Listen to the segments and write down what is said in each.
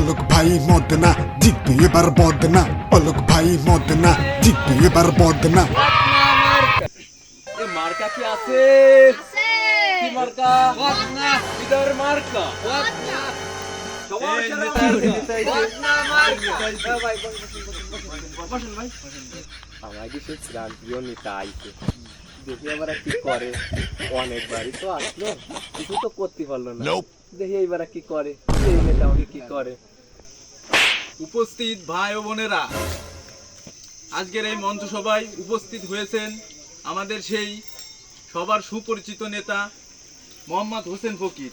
পলক ভাই মদনা জিতবে এবার বদনা, পলক ভাই মদনা জিতবে এবার বদনা। মার্কা কি আছে? কি মার্কা? বদনা। ইদার মার্কা বদনা। সবার সেরা বদনা মার্কা। ভাই বসেন ভাই। আমাকে সে প্রান্তীয় নেতা আইছে, দেখি এবার কি করে। অনেকবারই তো আসলো, কিছু তো করতে পারলো না। দেখি এইবার কি করে, এই নেতা আমাকে কি করে। উপস্থিত ভাই ও বোনেরা, আজকের এই মঞ্চ সভায় উপস্থিত হয়েছেন আমাদের সেই সবার সুপরিচিত নেতা মোহাম্মদ হোসেন ফকির।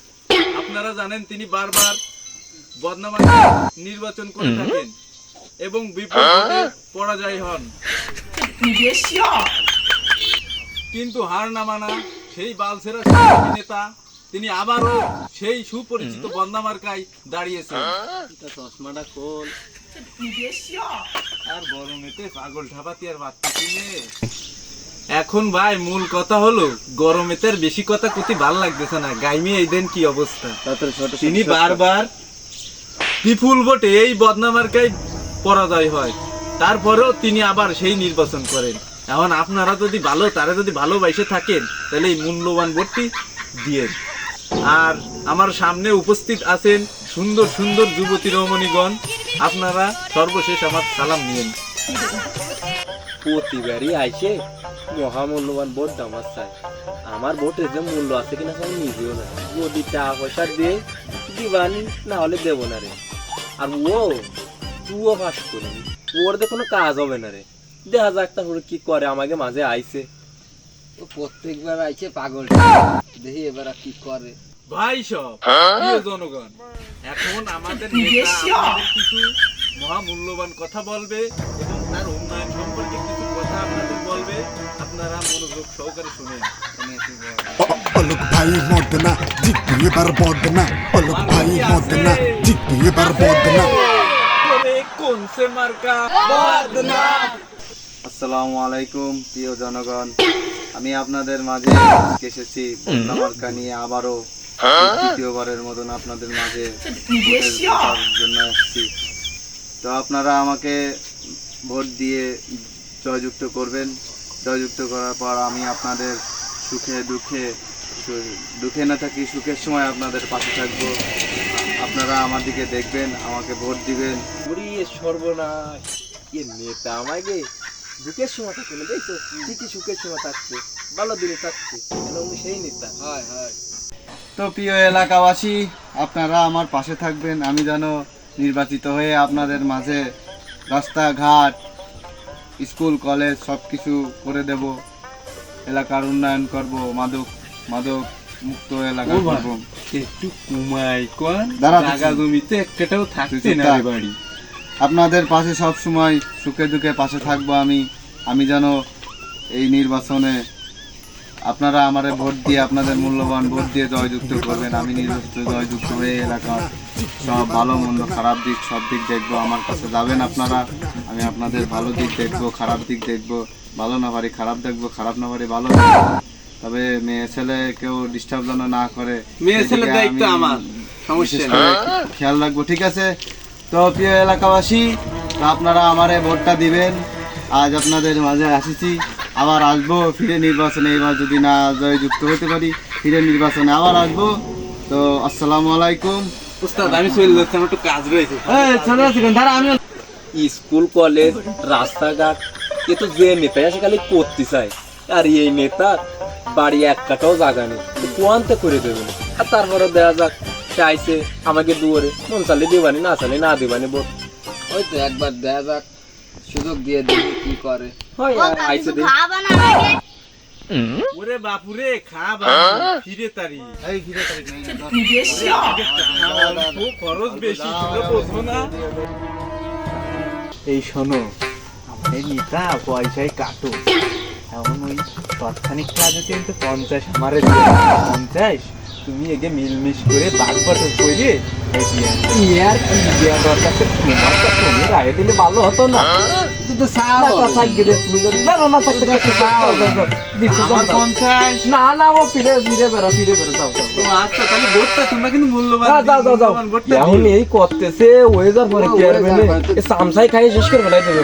আপনারা জানেন তিনি বারবার বদনামার নির্বাচন করে থাকেন এবং বিপুল ভোটে পরাজয় হন, কিন্তু হার না মানা সেই বালছেরা নেতা তিনি আবারও সেই সুপরিচিত বদনামার্কায় দাঁড়িয়েছেন। চশমাটা খোল, আর গরমেতে পাগল ঠাপাতি আর বাচ্চা নিয়ে। এখন ভাই মূল কথা হলো, গরমেতে আর বেশি কথা কতি ভাল লাগতেছে না। গাইমে এই দেন কি অবস্থা। তিনি বারবার বিপুল ভোটে এই বদনামার্কায় পরাজয় হয়, তারপরেও তিনি আবার সেই নির্বাচন করেন। এখন আপনারা যদি তারা যদি ভালোবাসে থাকেন তাহলে এই মূল্যবান ভোটটি দিয়ে। আর আমার সামনে উপস্থিত আছেন সুন্দর সুন্দর যুবতী রমণীগণ, আপনারা সর্বশেষ আমার সালাম নিয়েন। প্রতিবারই আইসে মহামূল্যবান ভোট দামার চাই। আমার ভোটের যে মূল্য আছে কিনা আমি নিজেও না, যদি টাকা পয়সা দিয়ে দিবানি, না হলে দেবো না রে। আর তুও পাস করবি, ওর দিয়ে কোনো কাজ হবে না রে। দেখা যাক তাহলে কি করে। আমাকে মাঝে আইছে, ও প্রত্যেকবার আইছে পাগল, দেখি এবার কি করে। ভাই সব প্রিয় জনগণ, এখন আমাদের নেতা আমাদের কিছু মহামূল্যবান কথা বলবে এবং তার উন্নয়ন সম্পর্কে কিছু কথা আপনাদের বলবে। আপনারা মনোযোগ সহকারে শুনেন। পলক ভাই মদনা জিতবে এবার বদনা, পলক ভাই মদনা জিতবে এবার বদনা। কোন সে মার্কা বদনা। আসসালামু আলাইকুম প্রিয় জনগণ, আমি আপনাদের মাঝে এসেছি বদনা মার্কা নিয়ে। আবারও দ্বিতীয়বারের মতন আপনাদের মাঝে ভোটের জন্য এসেছি। তো আপনারা আমাকে ভোট দিয়ে জয়যুক্ত করবেন। জয়যুক্ত করার পর আমি আপনাদের দুঃখে না থাকি সুখের সময় আপনাদের পাশে থাকবো। আপনারা আমার দিকে দেখবেন, আমাকে ভোট দিবেন। সর্বনাশ, এ নেতা আমাকে দুঃখের সময় থাকবে না, দেখছো ঠিকই সুখের সময় থাকছে, ভালো দিনে থাকছে, সেই নেতা। হয় হয়। তো প্রিয় এলাকাবাসী, আপনারা আমার পাশে থাকবেন। আমি যেন নির্বাচিত হয়ে আপনাদের মাঝে রাস্তাঘাট, স্কুল কলেজ সব কিছু করে দেব, এলাকার উন্নয়ন করব, মাদক মুক্ত এলাকা করব। একটু কুমাই কোন দাঁড়া, জায়গা জমিতে একটাও থাকছে না রে বাড়ি। আপনাদের পাশে সব সময় সুখে দুঃখে পাশে থাকবো আমি যেন এই নির্বাচনে আপনারা আমারে ভোট দিয়ে, আপনাদের মূল্যবান ভোট দিয়ে জয়যুক্ত করবেন। আমি নির্বাচিত জয়যুক্ত হয়ে এলাকার সব ভালো মন্দ খারাপ দিক সব দিক দেখবো। আমার কাছে যাবেন আপনারা, আমি আপনাদের ভালো দিক দেখবো, খারাপ দিক দেখবো। ভালো না পারি খারাপ দেখবো, খারাপ না পারি ভালো দেখবো। তবে মেয়ে ছেলে কেউ ডিস্টার্ব যেন না করে, মেয়ে ছেলে দায়িত্ব আমার, সমস্যা নেই, খেয়াল রাখবো। ঠিক আছে? তো প্রিয় এলাকাবাসী, তো আপনারা আমারে ভোটটা দিবেন। আজ আপনাদের মাঝে আসিছি, আবার আসবো ফিরে নির্বাচনে। এবার যদি না জয়যুক্ত হতে পারি, ফিরে নির্বাচনে আবার আসবো। তো আসসালামু আলাইকুম। উস্তাদ আমি চলে যাচ্ছি, আমার একটু কাজ রয়েছে। স্কুল কলেজ রাস্তাঘাট এ তো যে নেতা আসে খালি করতে চায়, আর এই নেতা বাড়ি এক কাটাও জায়গা নেই, কোয়ান্তে করে দেবে না। আর তারপরে দেখা যাক চাইছে আমাকে দুয়ারে, মন চালে দেবানি, না চালে না দেবানি ভোট। ওই তো একবার দেখা যাক, সুযোগ দিয়ে দেখি কি করে। হয় আইসে দে। ওরে বাপুরে খাবা ফিরে তারি, এই ফিরে তারিখ নেই, খরচ বেশি, তোমরা বোঝো না। এই শোনো, এই নেতা পয়সায় কাটো, এমন ওই তৎক্ষণিক কাজ আছে কিন্তু 50 আমারে 50 তুমি এগে মিলমিশ করে বাঘ বাটর করে ইয়ার কি দেওয়া দরকার ছিল? তোমার তো তুমি রায় দিলে ভালো হতো না। তুই তো চা না, তা থাকবে রে, তুমি যদি- না, না, না, থাকতে থাকতে যাও, যাও, যাও। দিচ্ছি, যাও, আমার যাও। 50। না, না, ও ফিরে বেড়া, যাও, যাও। ও আচ্ছা, তাহলে ভোটটা তোমরা কিন্তু মূল্যবান যাও, যাও, যাও। মূল্যবান ভোটটা এখন দিও। এই করতেছে, ওয়েদার পরে কি আর ওয়েদার মানে, পরে তো- এ সামসাই খাই শেষ করে ফেলাই দেবে।